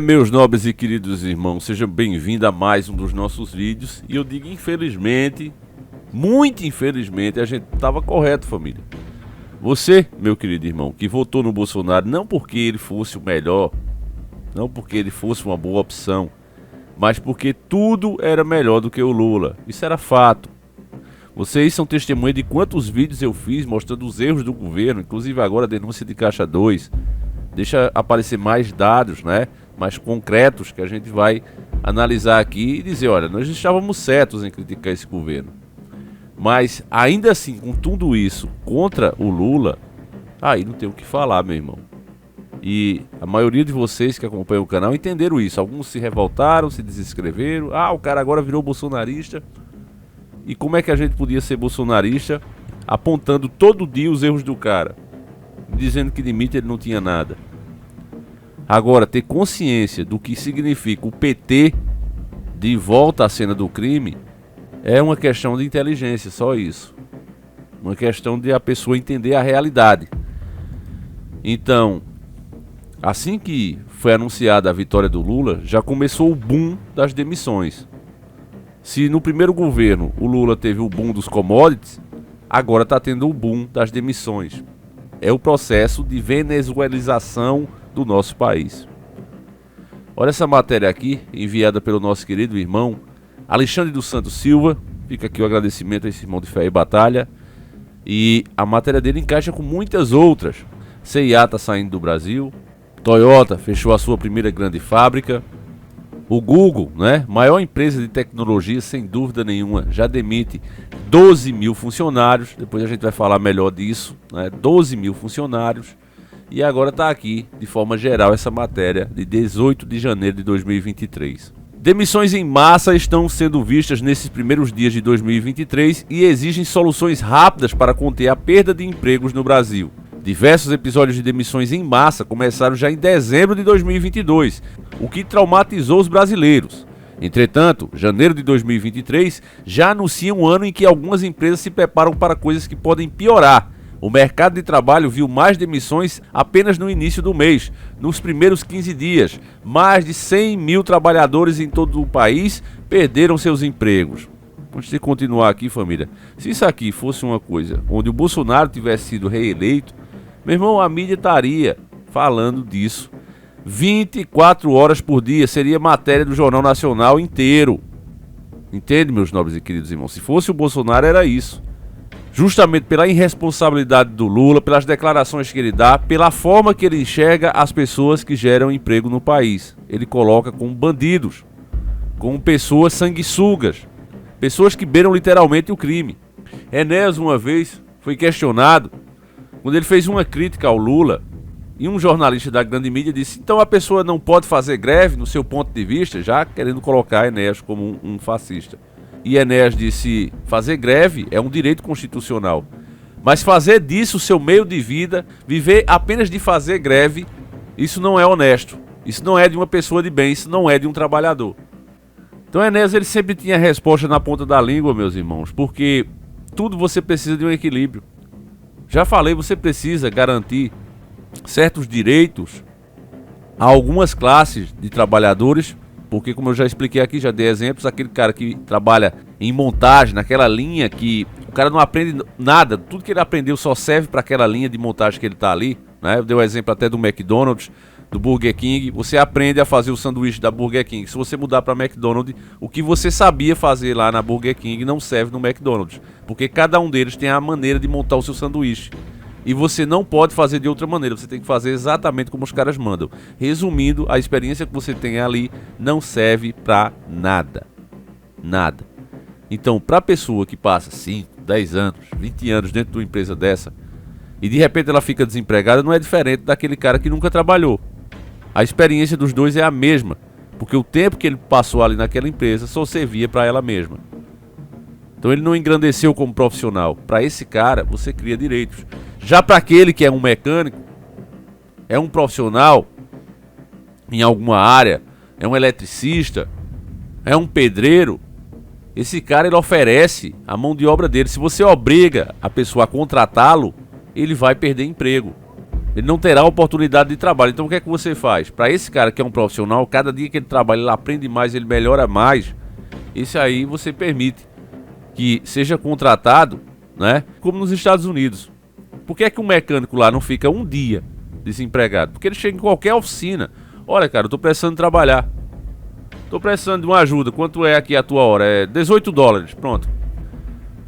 Meus nobres e queridos irmãos, sejam bem-vindos a mais um dos nossos vídeos. E eu digo infelizmente, muito infelizmente, a gente estava correto, família. Você, meu querido irmão, que votou no Bolsonaro não porque ele fosse o melhor, não porque ele fosse uma boa opção, mas porque tudo era melhor do que o Lula. Isso era fato. Vocês são testemunha de quantos vídeos eu fiz mostrando os erros do governo, inclusive agora a denúncia de Caixa 2. Deixa aparecer mais dados, né, mais concretos que a gente vai analisar aqui e dizer, olha, nós estávamos certos em criticar esse governo. Mas ainda assim, com tudo isso contra o Lula, aí não tem o que falar, meu irmão. E a maioria de vocês que acompanham o canal entenderam isso. Alguns se revoltaram, se desinscreveram. O cara agora virou bolsonarista. E como é que a gente podia ser bolsonarista apontando todo dia os erros do cara, dizendo que de limite ele não tinha nada? Agora, ter consciência do que significa o PT de volta à cena do crime é uma questão de inteligência, só isso. Uma questão de a pessoa entender a realidade. Então, assim que foi anunciada a vitória do Lula, já começou o boom das demissões. Se no primeiro governo o Lula teve o boom dos commodities, agora está tendo o boom das demissões. É o processo de venezuelização do nosso país. Olha essa matéria aqui, enviada pelo nosso querido irmão Alexandre dos Santos Silva. Fica aqui o agradecimento a esse irmão de fé e batalha. E a matéria dele encaixa com muitas outras. CIA está saindo do Brasil. Toyota fechou a sua primeira grande fábrica. O Google, né, maior empresa de tecnologia, sem dúvida nenhuma, já demite 12 mil funcionários. Depois a gente vai falar melhor disso, né? 12 mil funcionários. E agora está aqui, de forma geral, essa matéria de 18 de janeiro de 2023. Demissões em massa estão sendo vistas nesses primeiros dias de 2023 e exigem soluções rápidas para conter a perda de empregos no Brasil. Diversos episódios de demissões em massa começaram já em dezembro de 2022, o que traumatizou os brasileiros. Entretanto, janeiro de 2023 já anuncia um ano em que algumas empresas se preparam para coisas que podem piorar. O mercado de trabalho viu mais demissões apenas no início do mês. Nos primeiros 15 dias, mais de 100 mil trabalhadores em todo o país perderam seus empregos. Antes de continuar aqui, família, se isso aqui fosse uma coisa onde o Bolsonaro tivesse sido reeleito, meu irmão, a mídia estaria falando disso 24 horas por dia, seria matéria do Jornal Nacional inteiro. Entende, meus nobres e queridos irmãos? Se fosse o Bolsonaro, era isso. Justamente pela irresponsabilidade do Lula, pelas declarações que ele dá, pela forma que ele enxerga as pessoas que geram emprego no país. Ele coloca como bandidos, como pessoas sanguessugas, pessoas que beiram literalmente o crime. Enéas, uma vez, foi questionado quando ele fez uma crítica ao Lula, e um jornalista da grande mídia disse, então a pessoa não pode fazer greve, no seu ponto de vista, já querendo colocar Enéas como um fascista. E Enéas disse, fazer greve é um direito constitucional, mas fazer disso o seu meio de vida, viver apenas de fazer greve, isso não é honesto, isso não é de uma pessoa de bem, isso não é de um trabalhador. Então Enéas, ele sempre tinha a resposta na ponta da língua, meus irmãos, porque tudo você precisa de um equilíbrio. Já falei, você precisa garantir certos direitos a algumas classes de trabalhadores, porque como eu já expliquei aqui, já dei exemplos, aquele cara que trabalha em montagem, naquela linha que o cara não aprende nada, tudo que ele aprendeu só serve para aquela linha de montagem que ele está ali, né? Eu dei o exemplo até do McDonald's, do Burger King, você aprende a fazer o sanduíche da Burger King. Se você mudar para McDonald's, o que você sabia fazer lá na Burger King não serve no McDonald's, porque cada um deles tem a maneira de montar o seu sanduíche. E você não pode fazer de outra maneira, você tem que fazer exatamente como os caras mandam. Resumindo, a experiência que você tem ali não serve para nada. Nada. Então, para a pessoa que passa 5, 10 anos, 20 anos dentro de uma empresa dessa, e de repente ela fica desempregada, não é diferente daquele cara que nunca trabalhou. A experiência dos dois é a mesma, porque o tempo que ele passou ali naquela empresa só servia para ela mesma. Então ele não engrandeceu como profissional. Para esse cara, você cria direitos. Já para aquele que é um mecânico, é um profissional em alguma área, é um eletricista, é um pedreiro, esse cara ele oferece a mão de obra dele. Se você obriga a pessoa a contratá-lo, ele vai perder emprego. Ele não terá oportunidade de trabalho. Então o que é que você faz? Para esse cara que é um profissional, cada dia que ele trabalha, ele aprende mais, ele melhora mais. Esse aí você permite que seja contratado, né? Como nos Estados Unidos. Por que é que um mecânico lá não fica um dia desempregado? Porque ele chega em qualquer oficina. Olha, cara, eu tô precisando trabalhar. Tô precisando de uma ajuda. Quanto é aqui a tua hora? É $18. Pronto.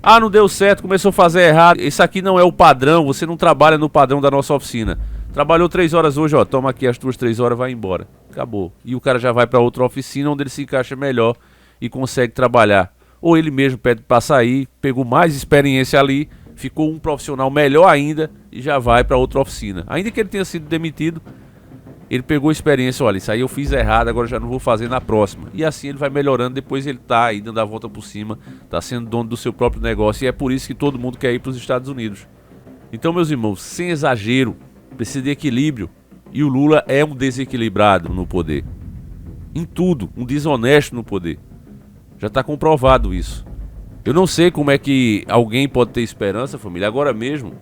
Ah, não deu certo, começou a fazer errado. Esse aqui não é o padrão, você não trabalha no padrão da nossa oficina. Trabalhou 3 horas hoje, ó, toma aqui as tuas 3 horas, vai embora. Acabou. E o cara já vai para outra oficina onde ele se encaixa melhor e consegue trabalhar. Ou ele mesmo pede para sair, pegou mais experiência ali, ficou um profissional melhor ainda e já vai para outra oficina. Ainda que ele tenha sido demitido, ele pegou experiência, olha, isso aí eu fiz errado, agora já não vou fazer na próxima. E assim ele vai melhorando, depois ele tá aí dando a volta por cima, tá sendo dono do seu próprio negócio. E é por isso que todo mundo quer ir para os Estados Unidos. Então, meus irmãos, sem exagero, precisa de equilíbrio. E o Lula é um desequilibrado no poder. Em tudo, um desonesto no poder. Já está comprovado isso. Eu não sei como é que alguém pode ter esperança, família. Agora mesmo,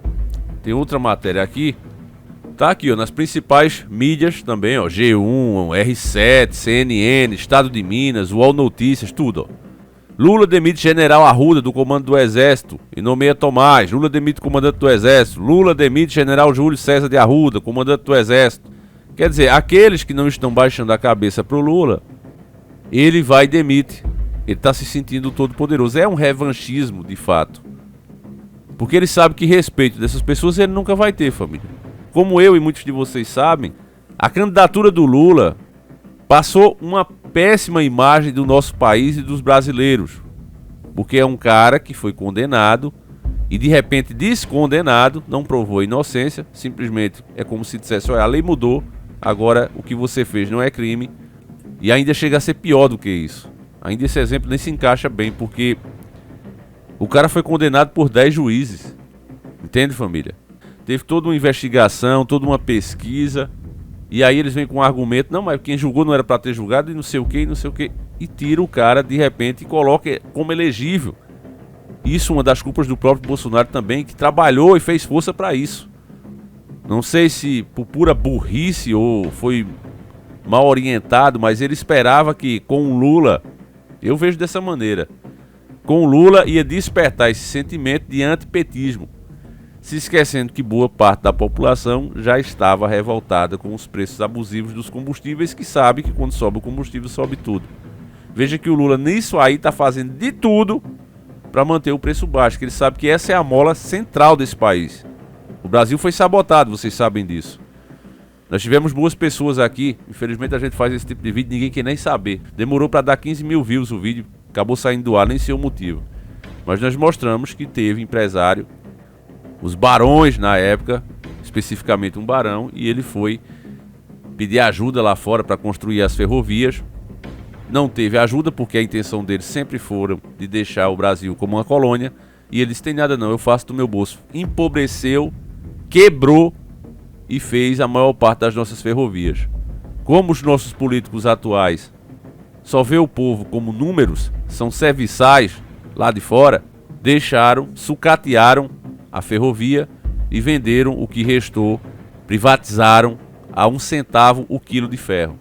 tem outra matéria aqui. Tá aqui, ó, nas principais mídias também, ó, G1, R7, CNN, Estado de Minas, UOL Notícias, tudo, ó. Lula demite general Arruda do comando do Exército e nomeia Tomás. Lula demite comandante do Exército. Lula demite general Júlio César de Arruda, comandante do Exército. Quer dizer, aqueles que não estão baixando a cabeça pro Lula, ele vai e demite. Ele tá se sentindo todo poderoso. É um revanchismo, de fato. Porque ele sabe que respeito dessas pessoas ele nunca vai ter, família. Como eu e muitos de vocês sabem, a candidatura do Lula passou uma péssima imagem do nosso país e dos brasileiros. Porque é um cara que foi condenado e de repente descondenado, não provou inocência, simplesmente é como se dissesse, olha, a lei mudou, agora o que você fez não é crime. E ainda chega a ser pior do que isso. Ainda esse exemplo nem se encaixa bem, porque o cara foi condenado por 10 juízes. Entende, família? Teve toda uma investigação, toda uma pesquisa. E aí eles vêm com um argumento, não, mas quem julgou não era para ter julgado e não sei o que, e não sei o que. E tira o cara de repente e coloca como elegível. Isso é uma das culpas do próprio Bolsonaro também, que trabalhou e fez força para isso. Não sei se por pura burrice ou foi mal orientado, mas ele esperava que com o Lula, eu vejo dessa maneira, com o Lula ia despertar esse sentimento de antipetismo. Se esquecendo que boa parte da população já estava revoltada com os preços abusivos dos combustíveis, que sabe que quando sobe o combustível sobe tudo. Veja que o Lula nisso aí está fazendo de tudo para manter o preço baixo, que ele sabe que essa é a mola central desse país. O Brasil foi sabotado, vocês sabem disso. Nós tivemos boas pessoas aqui, infelizmente a gente faz esse tipo de vídeo, ninguém quer nem saber. Demorou para dar 15 mil views o vídeo, acabou saindo do ar, nem sei o motivo. Mas nós mostramos que teve empresário, os barões na época, especificamente um barão, e ele foi pedir ajuda lá fora para construir as ferrovias. Não teve ajuda porque a intenção deles sempre foram de deixar o Brasil como uma colônia, e ele disse, tem nada não, eu faço do meu bolso. Empobreceu, quebrou e fez a maior parte das nossas ferrovias. Como os nossos políticos atuais só vê o povo como números, são serviçais lá de fora, deixaram, sucatearam a ferrovia e venderam o que restou, privatizaram a 1 centavo o quilo de ferro.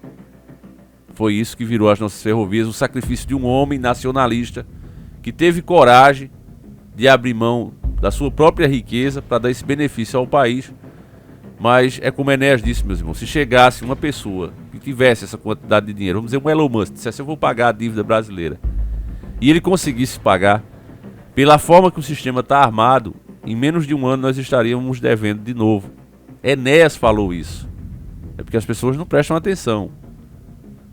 Foi isso que virou as nossas ferrovias, o sacrifício de um homem nacionalista que teve coragem de abrir mão da sua própria riqueza para dar esse benefício ao país. Mas é como Enéas disse, meus irmãos, se chegasse uma pessoa que tivesse essa quantidade de dinheiro, vamos dizer um Elon Musk, dissesse eu vou pagar a dívida brasileira, e ele conseguisse pagar, pela forma que o sistema está armado, em menos de um ano nós estaríamos devendo de novo. Enéas falou isso. É porque as pessoas não prestam atenção.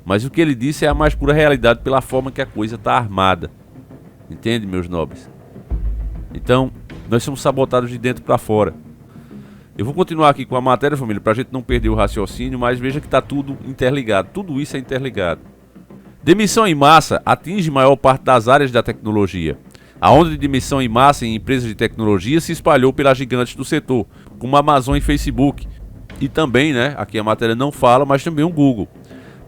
Mas o que ele disse é a mais pura realidade pela forma que a coisa está armada. Entende, meus nobres? Então, nós somos sabotados de dentro para fora. Eu vou continuar aqui com a matéria, família, para a gente não perder o raciocínio, mas veja que está tudo interligado. Tudo isso é interligado. Demissão em massa atinge maior parte das áreas da tecnologia. A onda de demissão em massa em empresas de tecnologia se espalhou pelas gigantes do setor, como a Amazon e Facebook. E também, aqui a matéria não fala, mas também o Google.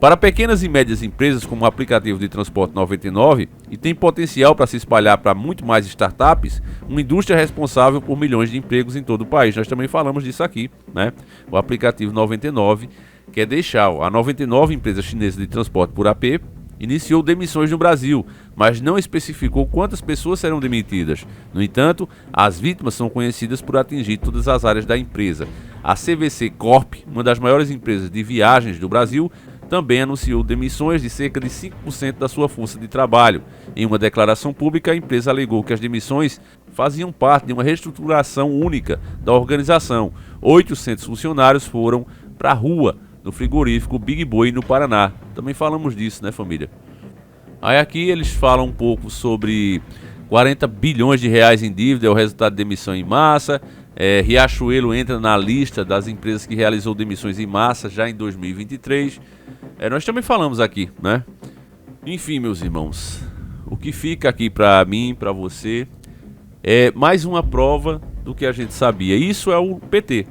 Para pequenas e médias empresas como o aplicativo de transporte 99, e tem potencial para se espalhar para muito mais startups, uma indústria responsável por milhões de empregos em todo o país. Nós também falamos disso aqui, né? O aplicativo 99 quer deixar a 99 empresa chinesa de transporte por AP, iniciou demissões no Brasil, mas não especificou quantas pessoas serão demitidas. No entanto, as vítimas são conhecidas por atingir todas as áreas da empresa. A CVC Corp, uma das maiores empresas de viagens do Brasil, também anunciou demissões de cerca de 5% da sua força de trabalho. Em uma declaração pública, a empresa alegou que as demissões faziam parte de uma reestruturação única da organização. 800 funcionários foram para a rua no frigorífico Big Boy, no Paraná. Também falamos disso, né, família? Aí aqui eles falam um pouco sobre 40 bilhões de reais em dívida, é o resultado de demissão em massa. Riachuelo entra na lista das empresas que realizou demissões em massa já em 2023. Nós também falamos aqui, né? Enfim, meus irmãos, o que fica aqui para mim, para você, é mais uma prova do que a gente sabia. Isso é o PT.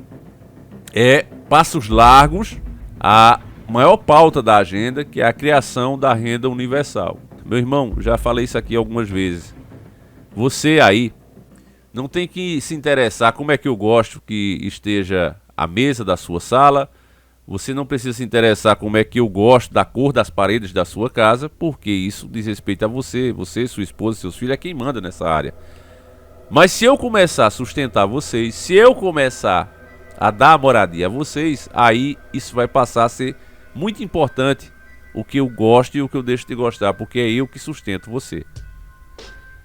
Passos largos, a maior pauta da agenda, que é a criação da renda universal. Meu irmão, já falei isso aqui algumas vezes. Você aí não tem que se interessar como é que eu gosto que esteja a mesa da sua sala. Você não precisa se interessar como é que eu gosto da cor das paredes da sua casa, porque isso diz respeito a você, sua esposa, seus filhos, é quem manda nessa área. Mas se eu começar a sustentar vocês, se eu começar a dar moradia a vocês, aí isso vai passar a ser muito importante, o que eu gosto e o que eu deixo de gostar, porque é eu que sustento você.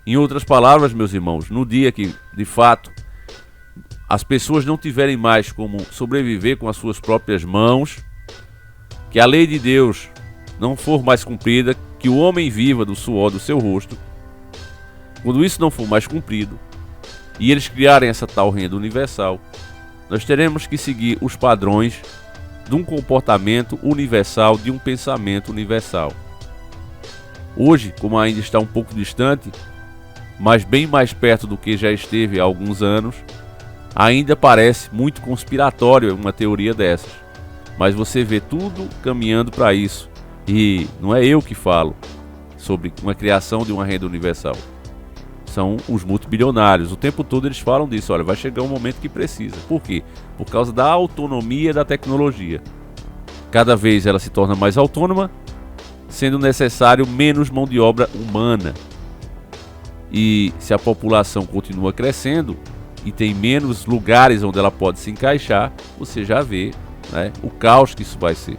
Em outras palavras, meus irmãos, no dia que, de fato, as pessoas não tiverem mais como sobreviver com as suas próprias mãos, que a lei de Deus não for mais cumprida, que o homem viva do suor do seu rosto, quando isso não for mais cumprido, e eles criarem essa tal renda universal, nós teremos que seguir os padrões de um comportamento universal, de um pensamento universal. Hoje, como ainda está um pouco distante, mas bem mais perto do que já esteve há alguns anos, ainda parece muito conspiratório uma teoria dessas. Mas você vê tudo caminhando para isso. E não é eu que falo sobre uma criação de uma renda universal. São os multibilionários. O tempo todo eles falam disso. Olha, vai chegar um momento que precisa. Por quê? Por causa da autonomia da tecnologia. Cada vez ela se torna mais autônoma, sendo necessário menos mão de obra humana. E se a população continua crescendo e tem menos lugares onde ela pode se encaixar, você já vê, né, o caos que isso vai ser.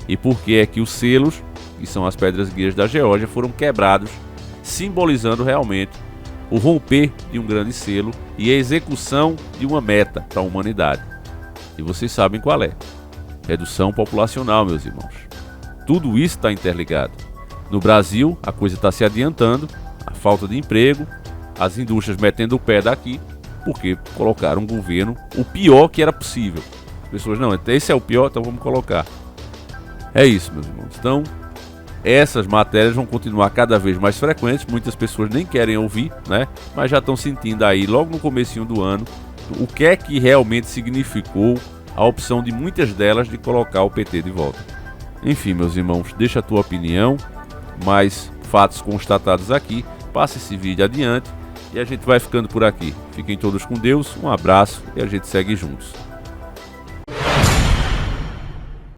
E por que é que os selos, que são as pedras guias da Geórgia, foram quebrados, simbolizando realmente o romper de um grande selo e a execução de uma meta para a humanidade. E vocês sabem qual é. Redução populacional, meus irmãos. Tudo isso está interligado. No Brasil, a coisa está se adiantando, a falta de emprego, as indústrias metendo o pé daqui, porque colocaram um governo, o pior que era possível. As pessoas, não, esse é o pior, então vamos colocar. É isso, meus irmãos. Então, essas matérias vão continuar cada vez mais frequentes, muitas pessoas nem querem ouvir, né? Mas já estão sentindo aí, logo no comecinho do ano, o que é que realmente significou a opção de muitas delas de colocar o PT de volta. Enfim, meus irmãos, deixa a tua opinião, mais fatos constatados aqui, passa esse vídeo adiante e a gente vai ficando por aqui. Fiquem todos com Deus, um abraço e a gente segue juntos.